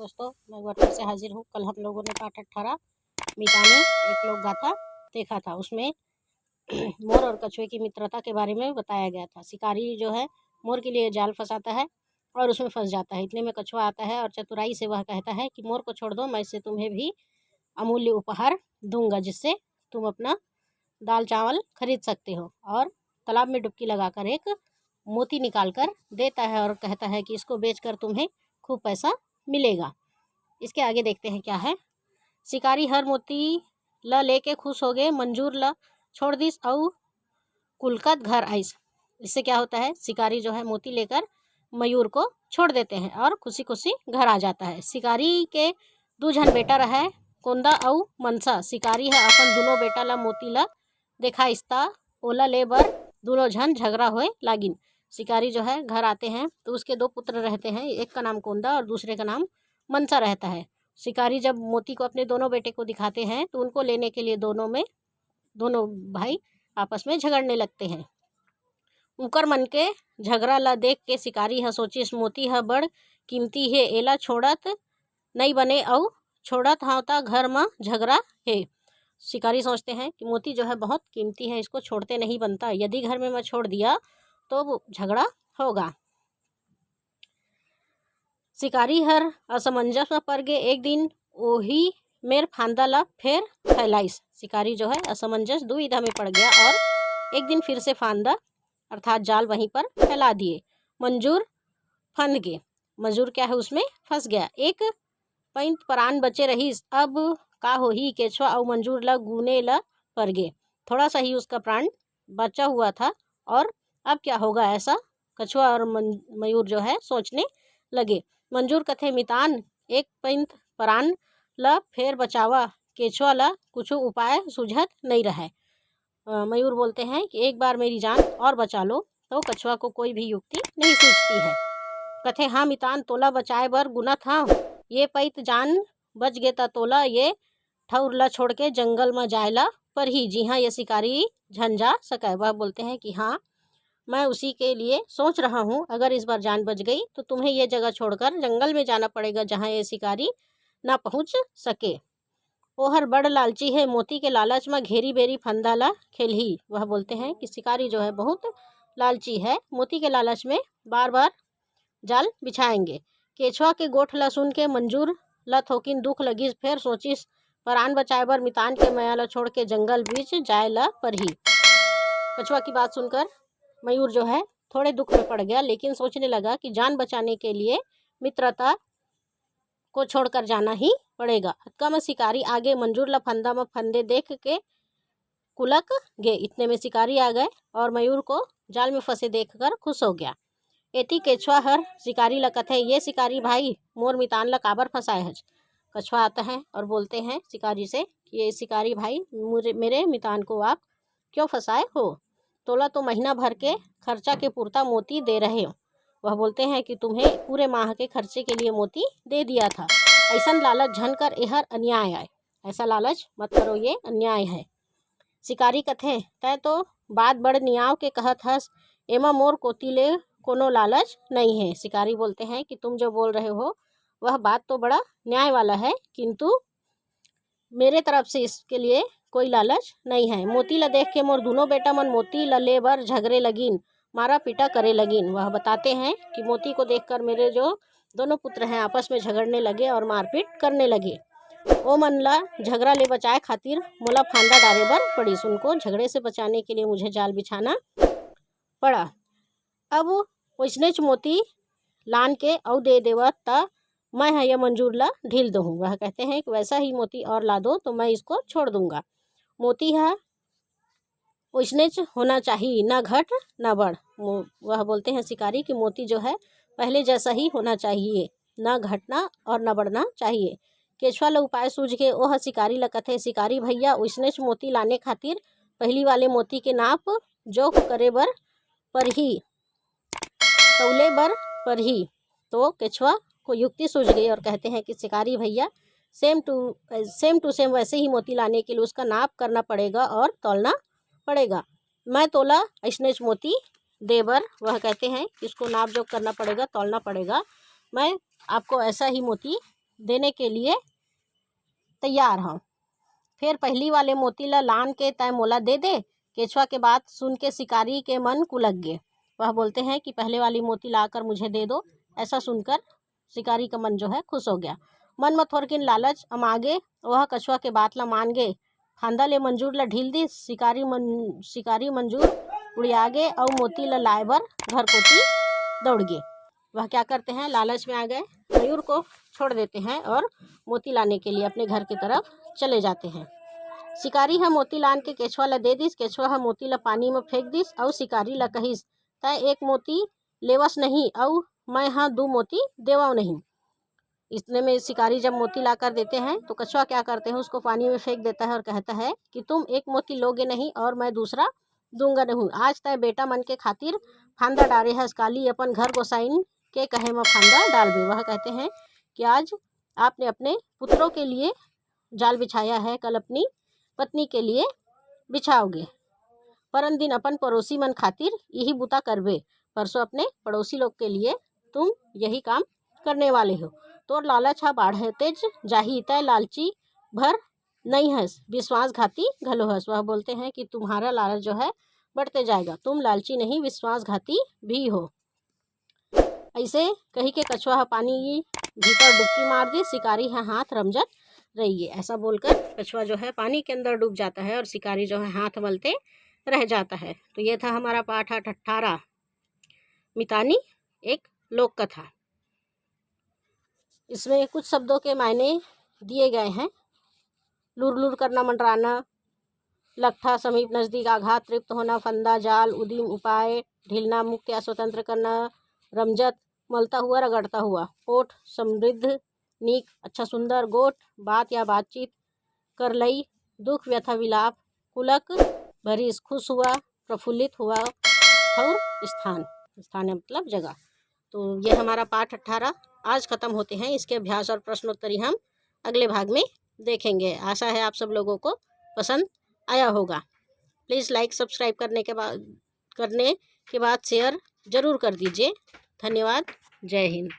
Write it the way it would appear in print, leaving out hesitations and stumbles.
दोस्तों, मैं एक बार फिर से हाजिर हूँ। कल हम लोगों ने पाठ 18 मितानी एक लोक गाथा देखा था। उसमें मोर और कछुए की मित्रता के बारे में बताया गया था। शिकारी जो है मोर के लिए जाल फंसाता है और उसमें फंस जाता है। इतने में कछुआ आता है और चतुराई से वह कहता है कि मोर को छोड़ दो, मैं इससे तुम्हें भी अमूल्य उपहार दूंगा, जिससे तुम अपना दाल चावल खरीद सकते हो। और तालाब में डुबकी लगाकर एक मोती निकाल कर देता है और कहता है कि इसको बेचकर तुम्हें खूब पैसा मिलेगा। इसके आगे देखते हैं क्या है। शिकारी हर मोती ल लेके खुश हो गए, मंजूर ल छोड़ दिस और कुलकत घर आइस। इससे क्या होता है, शिकारी जो है मोती लेकर मयूर को छोड़ देते हैं और खुशी खुशी घर आ जाता है। शिकारी के दो जन बेटा रहा है, कोंदा और मनसा। शिकारी है अपन दोनों बेटा ला मोती ला देखा इस्ता ओला ले बर दोनों जन झगड़ा होए लागिन। शिकारी जो है घर आते हैं तो उसके दो पुत्र रहते हैं, एक का नाम कोंदा और दूसरे का नाम मनसा रहता है। शिकारी जब मोती को अपने दोनों बेटे को दिखाते हैं तो उनको लेने के लिए दोनों भाई आपस में झगड़ने लगते हैं। उकर मन के झगड़ा ला देख के शिकारी ह सोचिस मोती ह बड़ कीमती है, एला छोड़त नहीं बने और छोड़त हाँ ता घर में झगड़ा है। शिकारी सोचते हैं कि मोती जो है बहुत कीमती है, इसको छोड़ते नहीं बनता, यदि घर में मैं छोड़ दिया तो झगड़ा होगा। शिकारी हर असमंजस में पड़ गए। एक दिन वही मेर फांदा ला फिर फैलाइस। शिकारी जो है असमंजस दुविधा में पड़ गया और एक दिन फिर से फांदा अर्थात जाल वहीं पर फैला दिए। मंजूर फंद गए, मंजूर क्या है उसमें फंस गया। एक पैंत प्राण बचे रहीस, अब का हो ही केचुआ और मंजूर ला गुने ला पर गए। थोड़ा सा ही उसका प्राण बचा हुआ था और अब क्या होगा ऐसा कछुआ और मयूर जो है सोचने लगे। मंजूर कथे मितान एक पैंत प्राण ला फेर बचावा, केचुआ ला कुछ उपाय सुझत नहीं रहे। मयूर बोलते हैं कि एक बार मेरी जान और बचा लो, तो कछुआ को कोई भी युक्ति नहीं सूझती है। कथे हाँ मितान, तोला बचाए बर गुना था, ये पैत जान बच गए ता तोला ये ठौर ला छोड़ के जंगल में जायला पर ही, जी हाँ ये शिकारी झंझा सके। वह बोलते हैं कि हाँ मैं उसी के लिए सोच रहा हूँ, अगर इस बार जान बच गई तो तुम्हें ये जगह छोड़कर जंगल में जाना पड़ेगा जहाँ ये शिकारी ना पहुँच सके। वो हर बड़ लालची है, मोती के लालच में घेरी बेरी फंदा ला खेलही। वह बोलते हैं कि शिकारी जो है बहुत लालची है, मोती के लालच में बार बार जाल बिछाएंगे। केचुआ के गोठ ला सुन के मंजूर ला थोकिन दुख लगिस, फिर सोचिस प्राण बचाए बर मितान के माया ला छोड़ के जंगल बीच जाए ला पर ही। कछुआ की बात सुनकर मयूर जो है थोड़े दुख में पड़ गया, लेकिन सोचने लगा कि जान बचाने के लिए मित्रता को छोड़कर जाना ही पड़ेगा। हक्का में शिकारी आगे मंजूर ला फंदा में फंदे देख के कुलक गए। इतने में शिकारी आ गए और मयूर को जाल में फंसे देखकर खुश हो गया। एती केचुआ हर शिकारी ला कथे, ये शिकारी भाई मोर मितान ला काबर फंसाए है। कछुआ आता है और बोलते हैं शिकारी से कि ये शिकारी भाई मेरे मितान को आप क्यों फंसाए हो, तोला तो महीना भर के खर्चा के पुरता मोती दे रहे हो। वह बोलते हैं कि तुम्हें पूरे माह के खर्चे के लिए मोती दे दिया था, ऐसा लालच झन कर यह अन्याय है, ऐसा लालच मत करो, ये अन्याय है। शिकारी कथे तय तो बात बड़ नियाव के कहत हस, एमा मोर कोती ले कोनो लालच नहीं है। शिकारी बोलते हैं कि तुम जो बोल रहे हो वह बात तो बड़ा न्याय वाला है, किंतु मेरे तरफ से इसके लिए कोई लालच नहीं है। मोती ला देख के मोर दोनों बेटा मन मोती ला ले बर झगड़े लगिन, मारा पीटा करे लगिन। वह बताते हैं कि मोती को देखकर मेरे जो दोनों पुत्र हैं आपस में झगड़ने लगे और मारपीट करने लगे। ओ मन ला झगड़ा ले बचाए खातिर मोला फांदा डारे बर पड़ीस, उनको झगड़े से बचाने के लिए मुझे जाल बिछाना पड़ा। अब वैसनेच मोती लान के और दे देवत ता मैं ये मंजूर ला ढील दूँ। वह कहते हैं कि वैसा ही मोती और ला दो तो मैं इसको छोड़ दूंगा। मोती है वैसनेच होना चाहिए, ना घट ना बढ़। वह बोलते हैं शिकारी कि मोती जो है पहले जैसा ही होना चाहिए, ना घटना और ना बढ़ना चाहिए। केचुआ ला उपाय सूझ के ओह शिकारी ला कथे, शिकारी भैया वैसनेच मोती लाने खातिर पहली वाले मोती के नाप जोख करे बर पर ही, तौले बर पर ही। तो केचुआ को युक्ति सूझ गई और कहते हैं कि शिकारी भैया सेम टू सेम वैसे ही मोती लाने के लिए उसका नाप करना पड़ेगा और तौलना पड़ेगा। मैं तोला ऐसनेच मोती देबर। वह कहते हैं कि इसको नाप जोख करना पड़ेगा, तौलना पड़ेगा, मैं आपको ऐसा ही मोती देने के लिए तैयार हूँ। फिर पहली वाले मोती ला लान के तय मोला दे दे। केचुआ के बात सुन के शिकारी के मन कुलक गए। वह बोलते हैं कि पहले वाली मोती लाकर मुझे दे दो। ऐसा सुनकर शिकारी का मन जो है खुश हो गया। मन में थोड़किन लालच अमागे वह कछुआ के बात ला मान गए। फांदा ले मंजूर ला ढील दी। शिकारी मंजूर उड़िया गे और मोती ला लाए बर घर कोती दौड़ गए। वह क्या करते हैं, लालच में आ गए, मयूर को छोड़ देते हैं और मोती लाने के लिए अपने घर की तरफ चले जाते हैं। शिकारी ह मोती लान के केचुआ ला दे दिस। केचुआ ह मोती ला पानी में फेंक दिस और शिकारी ला कहिस, तय एक मोती लेवस नहीं और मैं हाँ 2 मोती देवाओ नहीं। इतने में शिकारी जब मोती ला कर देते हैं तो कछुआ क्या करते हैं, उसको पानी में फेंक देता है और कहता है कि तुम एक मोती लोगे नहीं और मैं दूसरा दूंगा नहीं। आज तय बेटा मन के खातिर फांदा डारे हस, काली अपन घर गोसाइन के कहे में फांदा डालबे। वह कहते हैं कि आज आपने अपने पुत्रों के लिए जाल बिछाया है, कल अपनी पत्नी के लिए बिछाओगे। परन दिन अपन पड़ोसी मन खातिर यही बुता करबे। परसों अपने पड़ोसी लोग के लिए तुम यही काम करने वाले हो। तो लालच हा बाढ़तेज जाही, तय लालची भर नहीं हस, विश्वासघाती घलो हस। वह बोलते हैं कि तुम्हारा लालच जो है बढ़ते जाएगा, तुम लालची नहीं विश्वासघाती भी हो। ऐसे कही के कछुआ हा पानी भीतर डुबकी मार दी। शिकारी है हाथ रमजत रहिए। ऐसा बोलकर कछुआ जो है पानी के अंदर डूब जाता है और शिकारी जो है हाथ मलते रह जाता है। तो ये था हमारा पाठ 18 मितानी एक लोक कथा। इसमें कुछ शब्दों के मायने दिए गए हैं। लूर लूर करना, मंडराना, लट्ठा, समीप, नज़दीक, आघात, तृप्त होना, फंदा, जाल, उदिम, उपाय, ढीलना, मुक्त या स्वतंत्र करना, रमजत, मलता हुआ, रगड़ता हुआ, ओठ, समृद्ध, नीक, अच्छा, सुंदर, गोट, बात या बातचीत, करलई, दुख, व्यथा, विलाप, कुलक, भरीस, खुश हुआ, प्रफुल्लित हुआ, और स्थान, स्थान मतलब जगह। तो ये हमारा पाठ 18 आज ख़त्म होते हैं। इसके अभ्यास और प्रश्नोत्तरी हम अगले भाग में देखेंगे। आशा है आप सब लोगों को पसंद आया होगा। प्लीज़ लाइक सब्सक्राइब करने के बाद शेयर ज़रूर कर दीजिए। धन्यवाद। जय हिंद।